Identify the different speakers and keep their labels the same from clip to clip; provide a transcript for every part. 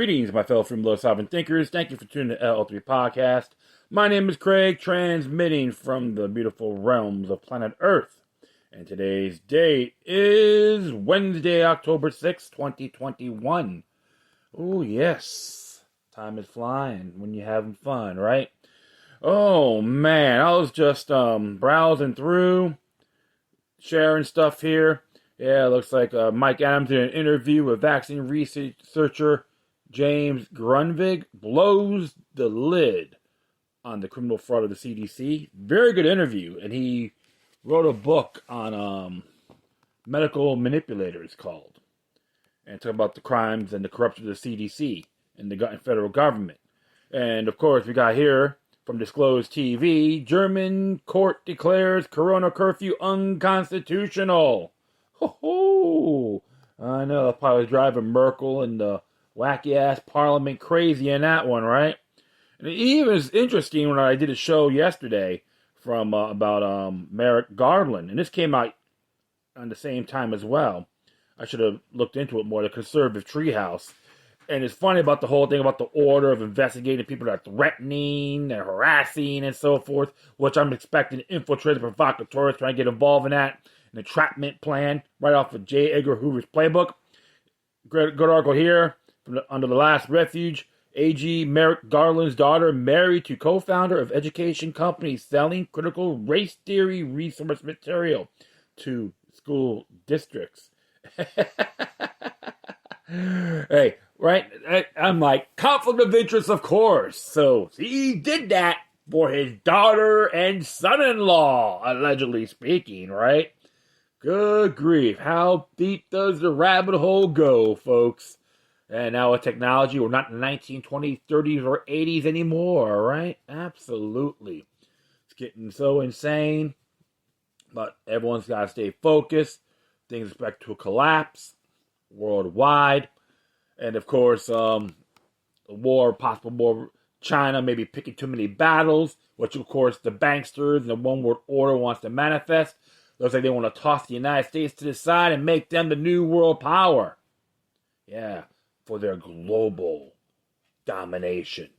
Speaker 1: Greetings, my fellow free sovereign thinkers. Thank you for tuning to L3 Podcast. My name is Craig, transmitting from the beautiful realms of planet Earth. And today's date is Wednesday, October 6th, 2021. Oh, yes. Time is flying when you're having fun, right? Oh, man. I was just browsing through, sharing stuff here. Yeah, it looks like Mike Adams did an interview with vaccine researcher James Grunwig, blows the lid on the criminal fraud of the CDC. Very good interview, and he wrote a book on medical manipulators called, and talk about the crimes and the corruption of the CDC and the federal government. And of course, we got here from Disclosed TV, German court declares corona curfew unconstitutional. Ho ho! I know, that's probably driving Merkel and the wacky-ass parliament crazy in that one, right? And it even was interesting when I did a show yesterday from about Merrick Garland, and this came out on the same time as well. I should have looked into it more, the conservative treehouse. And it's funny about the whole thing about the order of investigating people that are threatening, they're harassing, and so forth, which I'm expecting infiltrators, provocateurs trying to get involved in that. An entrapment plan right off of J. Edgar Hoover's playbook. Good article here. Under the Last Refuge, A.G. Merrick Garland's daughter married to co-founder of education company selling critical race theory resource material to school districts. Hey, right? I'm like, conflict of interest, of course. So he did that for his daughter and son-in-law, allegedly speaking, right? Good grief. How deep does the rabbit hole go, folks? And now with technology, we're not in the 1920s, 30s, or 80s anymore, right? Absolutely. It's getting so insane. But everyone's got to stay focused. Things expect to collapse worldwide. And of course, possible war, China maybe picking too many battles, which of course the banksters and the one world order wants to manifest. Looks like they want to toss the United States to the side and make them the new world power. Yeah. For their global domination.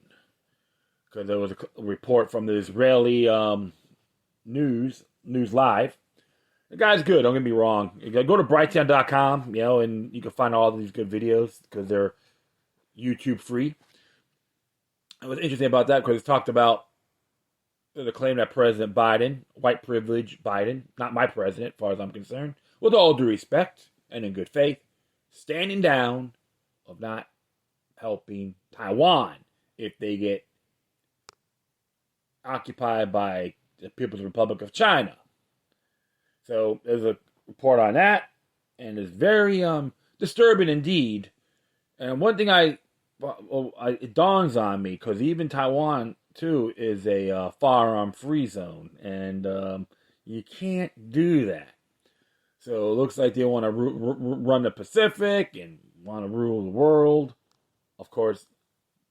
Speaker 1: Because there was a report from the Israeli News Live. The guy's good, don't get me wrong. You go to brighteon.com, and you can find all these good videos because they're YouTube free. And what's interesting about that, because it talked about the claim that President Biden, white privilege Biden, not my president, as far as I'm concerned, with all due respect and in good faith, standing down of not helping Taiwan if they get occupied by the People's Republic of China. So there's a report on that, and it's very disturbing indeed. And one thing it dawns on me, because even Taiwan too is a firearm-free zone, and you can't do that. So it looks like they want to run the Pacific and want to rule the world, of course,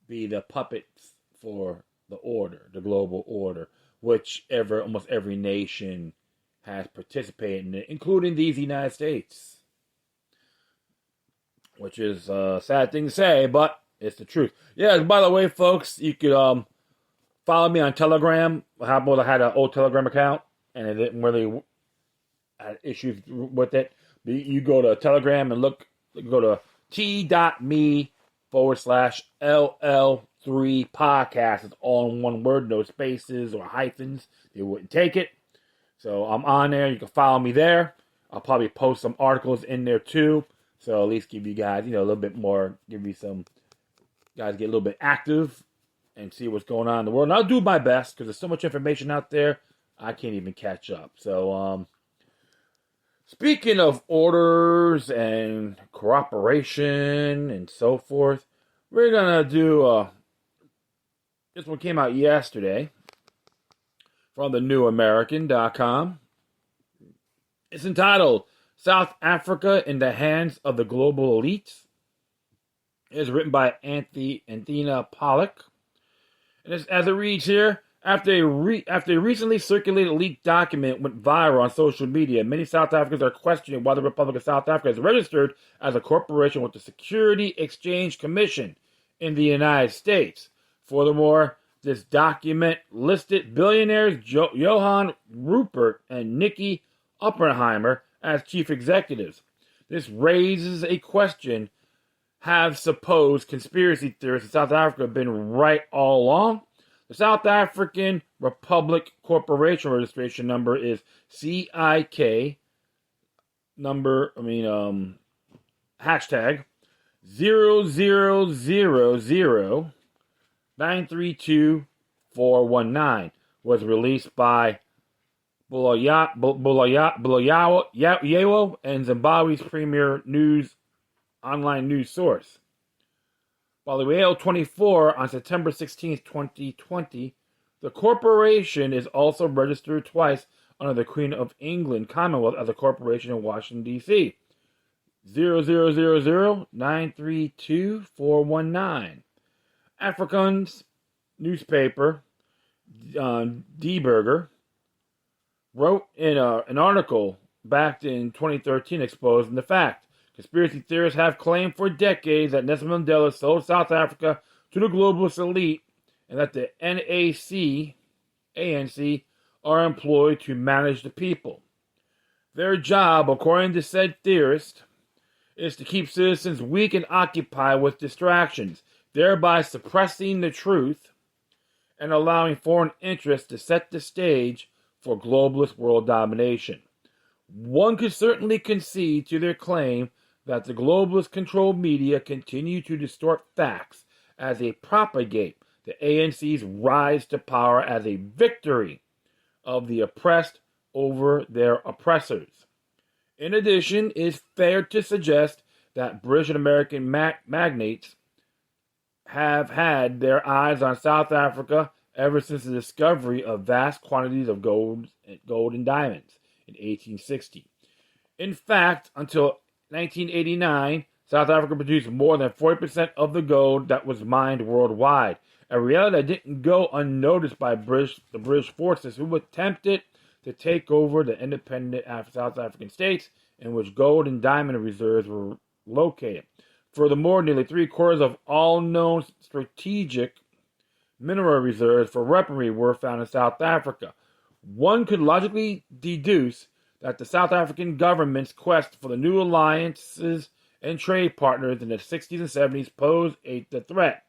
Speaker 1: be the puppets for the order, the global order, which almost every nation has participated in it, including these United States. Which is a sad thing to say, but it's the truth. Yeah, by the way, folks, you could follow me on Telegram. I had an old Telegram account, and it didn't really had issues with it. But you go to Telegram and go to t.me/LL3 podcast. It's all in one word, no spaces or hyphens. They wouldn't take it. So I'm on there. You can follow me there. I'll probably post some articles in there too. So at least give you guys, a little bit more, give you some, guys get a little bit active and see what's going on in the world. And I'll do my best because there's so much information out there, I can't even catch up. So, speaking of orders and cooperation and so forth, we're going to do, this one came out yesterday from the newamerican.com. It's entitled, South Africa in the Hands of the Global Elite. It is written by Anthena Pollock. And as it reads here, after a recently circulated leaked document went viral on social media, many South Africans are questioning why the Republic of South Africa is registered as a corporation with the Security Exchange Commission in the United States. Furthermore, this document listed billionaires Johann Rupert and Nicky Oppenheimer as chief executives. This raises a question: have supposed conspiracy theorists in South Africa been right all along? The South African Republic Corporation registration number is CIK hashtag 000932419 was released by Bulawayo and Zimbabwe's premier online news source. Bulawayo 24 on September 16, 2020. The corporation is also registered twice under the Queen of England Commonwealth as a corporation in Washington, D.C. 000932419. Afrikaans newspaper Die Burger wrote in an article back in 2013 exposing the fact: conspiracy theorists have claimed for decades that Nelson Mandela sold South Africa to the globalist elite and that the ANC are employed to manage the people. Their job, according to said theorist, is to keep citizens weak and occupied with distractions, thereby suppressing the truth and allowing foreign interests to set the stage for globalist world domination. One could certainly concede to their claim that the globalist-controlled media continue to distort facts as they propagate the ANC's rise to power as a victory of the oppressed over their oppressors. In addition, it is fair to suggest that British and American magnates have had their eyes on South Africa ever since the discovery of vast quantities of gold and diamonds in 1860. In fact, until 1989, South Africa produced more than 40% of the gold that was mined worldwide, a reality that didn't go unnoticed by the British forces who attempted to take over the independent South African states in which gold and diamond reserves were located. Furthermore, nearly 3/4 of all known strategic mineral reserves for weaponry were found in South Africa. One could logically deduce that the South African government's quest for the new alliances and trade partners in the 60s and 70s posed a threat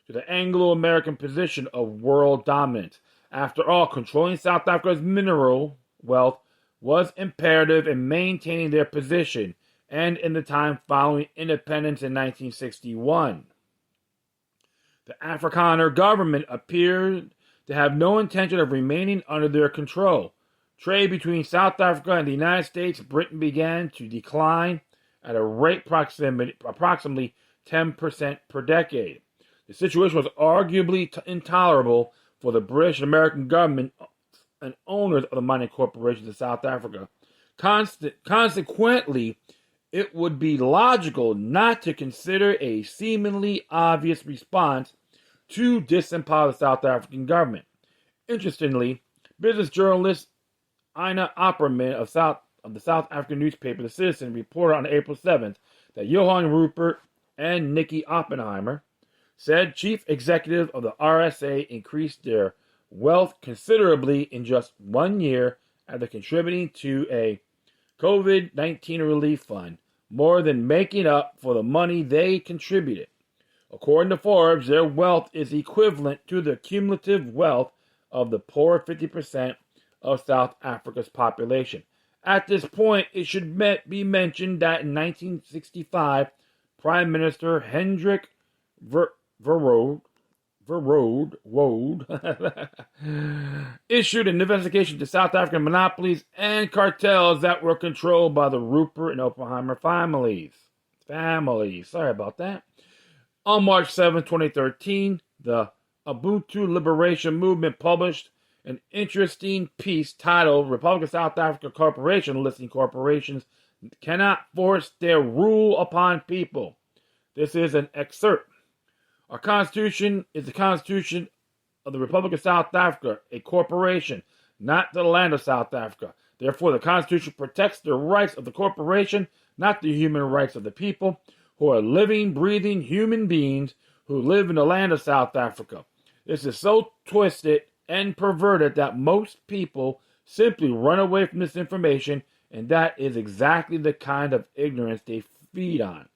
Speaker 1: to the Anglo-American position of world dominance. After all, controlling South Africa's mineral wealth was imperative in maintaining their position and in the time following independence in 1961. The Afrikaner government appeared to have no intention of remaining under their control. Trade between South Africa and the United States and Britain began to decline at a rate approximately 10% per decade. The situation was arguably intolerable for the British and American government and owners of the mining corporations in South Africa. Consequently, it would be logical not to consider a seemingly obvious response to disempower the South African government. Interestingly, business journalist Ina Opperman of the South African newspaper The Citizen reported on April 7th that Johann Rupert and Nicky Oppenheimer, said chief executives of the RSA, increased their wealth considerably in just 1 year after contributing to a COVID-19 relief fund, more than making up for the money they contributed. According to Forbes, their wealth is equivalent to the cumulative wealth of the poor 50% of South Africa's population. At this point, it should be mentioned that in 1965, Prime Minister Hendrik Verwoerd issued an investigation to South African monopolies and cartels that were controlled by the Rupert and Oppenheimer families. Sorry about that. On March 7, 2013, the Ubuntu Liberation Movement published an interesting piece titled Republic of South Africa Corporation listing corporations cannot force their rule upon people. This is an excerpt. Our Constitution is the Constitution of the Republic of South Africa, a corporation, not the land of South Africa. Therefore, the Constitution protects the rights of the corporation, not the human rights of the people, who are living, breathing human beings who live in the land of South Africa. This is so twisted and perverted that most people simply run away from this information, and that is exactly the kind of ignorance they feed on.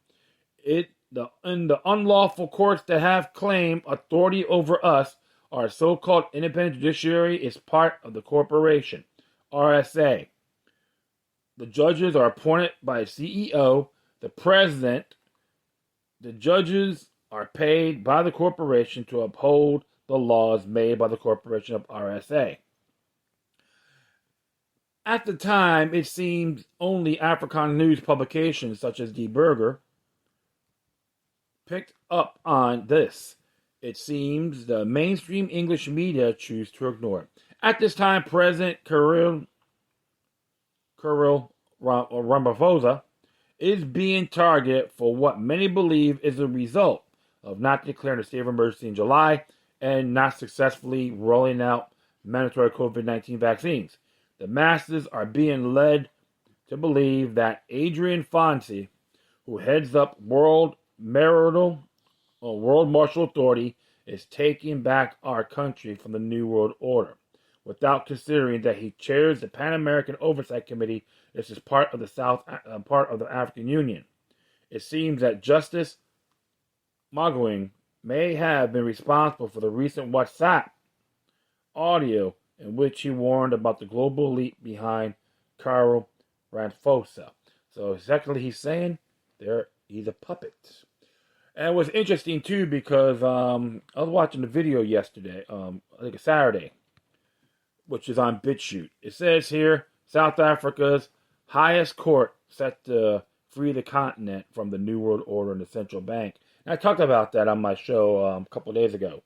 Speaker 1: In the unlawful courts that have claimed authority over us, our so-called independent judiciary is part of the corporation, RSA. The judges are appointed by a CEO, the president. The judges are paid by the corporation to uphold the laws made by the corporation of RSA. At the time, it seemed only Afrikaner news publications such as Die Burger picked up on this. It seems the mainstream English media choose to ignore it. At this time, President Cyril Ramaphosa is being targeted for what many believe is a result of not declaring a state of emergency in July and not successfully rolling out mandatory COVID-19 vaccines. The masses are being led to believe that Adrian Fonsi, who heads up World Martial Authority, is taking back our country from the New World Order, without considering that he chairs the Pan American Oversight Committee. This is part of the African Union. It seems that Justice Mogwai may have been responsible for the recent WhatsApp audio in which he warned about the global elite behind Cyril Ramaphosa. So secondly, he's saying he's a puppet. And it was interesting too because I was watching the video yesterday, I think it's Saturday, which is on BitChute. It says here, South Africa's highest court set to free the continent from the New World Order and the central bank. And I talked about that on my show a couple of days ago.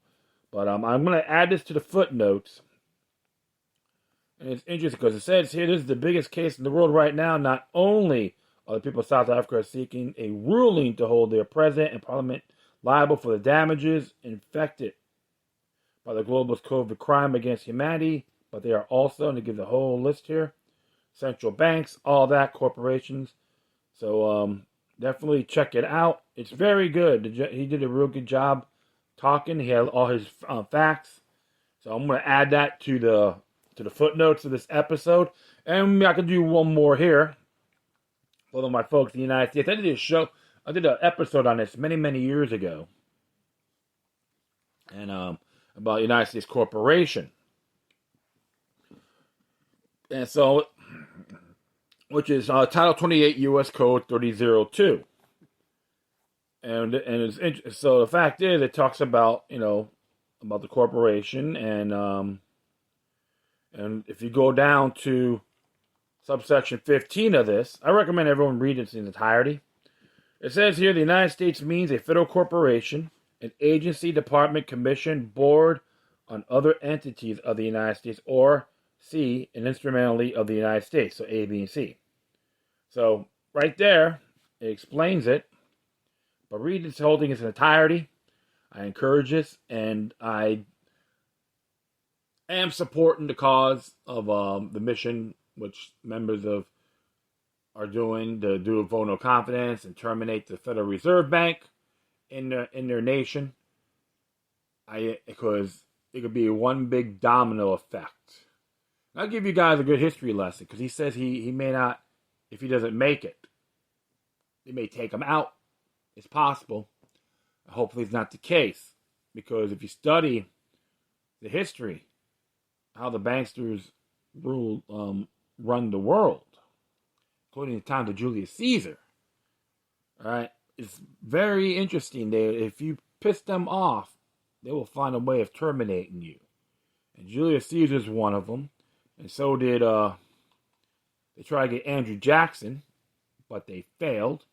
Speaker 1: But I'm going to add this to the footnotes. And it's interesting because it says here, this is the biggest case in the world right now. Not only are the people of South Africa are seeking a ruling to hold their president and parliament liable for the damages inflicted by the globalist COVID crime against humanity, but they are also, and it gives a whole list here, central banks, all that, corporations. So definitely check it out. It's very good. He did a real good job talking. He had all his facts. So I'm going to add that to the footnotes of this episode. And I can do one more here. For my folks in the United States. I did an episode on this many, many years ago. And about United States Corporation. And so, which is Title 28 U.S. Code 3002. And it's so the fact is, it talks about, about the corporation, and if you go down to subsection 15 of this, I recommend everyone read it in its entirety. It says here, the United States means a federal corporation, an agency, department, commission, board, on other entities of the United States, or C, an instrumentality of the United States, so A, B, and C. So, right there, it explains it, but read this whole thing in its entirety. I encourage this, and I am supporting the cause of the mission which members of are doing to do a vote no confidence and terminate the Federal Reserve Bank in their nation. Because it could be one big domino effect. I'll give you guys a good history lesson, because he says he may not, if he doesn't make it, they may take him out. It's possible. Hopefully it's not the case, because if you study the history, how the banksters run the world, including the time of Julius Caesar, all right, it's very interesting. If you piss them off, they will find a way of terminating you. And Julius Caesar is one of them. And so did, they tried to get Andrew Jackson, but they failed.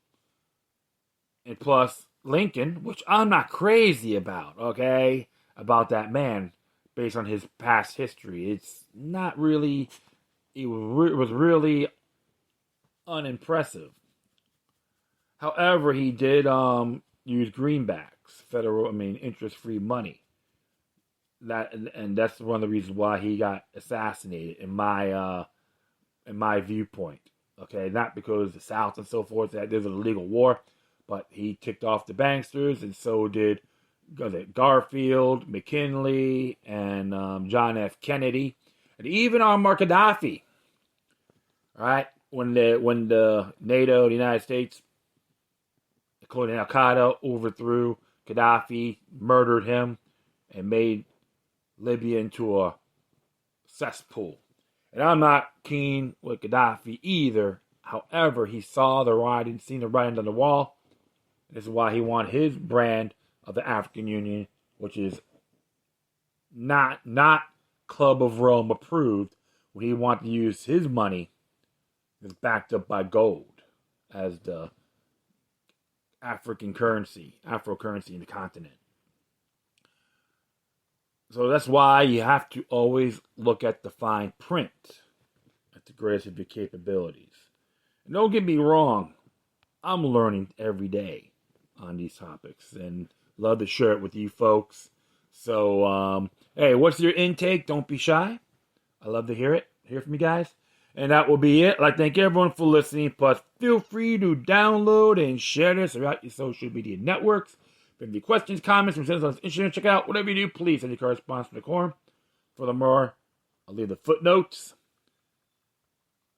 Speaker 1: And plus Lincoln, which I'm not crazy about, okay, about that man, based on his past history. It's not really, it was really unimpressive. However, he did use greenbacks, interest-free money. And that's one of the reasons why he got assassinated in my viewpoint. Okay, not because the South and so forth, that there's an illegal war, but he ticked off the banksters, and so did Garfield, McKinley, and John F. Kennedy, and even Muammar Gaddafi. All right, when the NATO, the United States, including Al Qaeda, overthrew Gaddafi, murdered him, and made Libya into a cesspool. And I'm not keen with Gaddafi either. However, he saw the writing, seen the writing on the wall. This is why he wanted his brand of the African Union, which is not Club of Rome approved, when he wanted to use his money that's backed up by gold as the Afro currency in the continent. So that's why you have to always look at the fine print at the greatest of your capabilities. And don't get me wrong, I'm learning every day on these topics and love to share it with you folks. So, hey, what's your intake? Don't be shy. I love to hear from you guys. And that will be it. I'd like to thank everyone for listening. Plus, feel free to download and share this throughout your social media networks. If you have any questions, comments, or send us on Instagram, check out whatever you do, please send your correspondence to the quorum. Furthermore, I'll leave the footnotes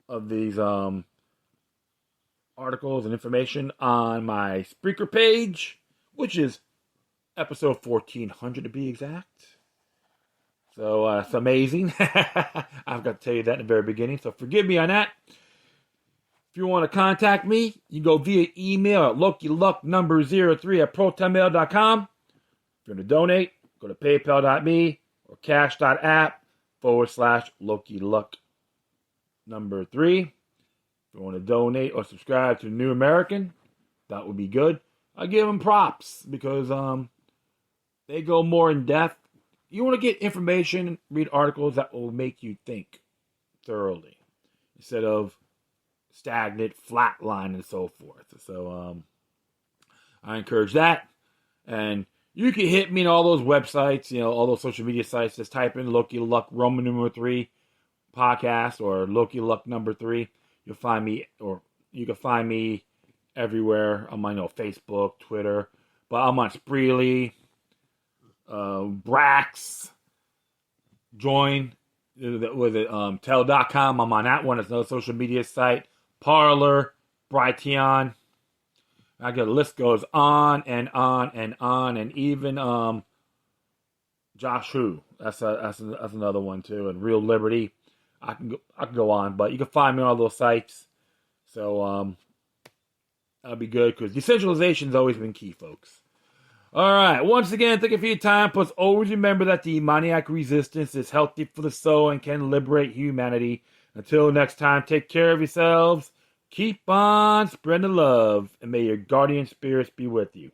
Speaker 1: of these articles and information on my Spreaker page, which is episode 1400 to be exact. So it's amazing. I've got to tell you that in the very beginning, so forgive me on that. If you want to contact me, you can go via email at lokiluck03@protonmail.com. If you want to donate, go to paypal.me or cash.app/lokiluck3. If you want to donate or subscribe to New American, that would be good. I give them props because they go more in depth. You want to get information, read articles that will make you think thoroughly instead of stagnant, flatline, and so forth. So I encourage that. And you can hit me on all those websites, all those social media sites. Just type in Loki Luck Roman numeral 3 podcast or Loki Luck number 3. You'll find me, or you can find me everywhere. I'm on Facebook, Twitter, but I'm on Spreely, Brax, Join, with it, Tell.com. I'm on that one. It's another social media site. Parlor, Brighteon. I got a list goes on and on and on, and even Josh Who. That's another one too, and Real Liberty. I can go on, but you can find me on all those sites. So that'll be good because decentralization's always been key, folks. All right. Once again, thank you for your time. Plus, always remember that the demoniac resistance is healthy for the soul and can liberate humanity. Until next time, take care of yourselves. Keep on spreading the love, and may your guardian spirits be with you.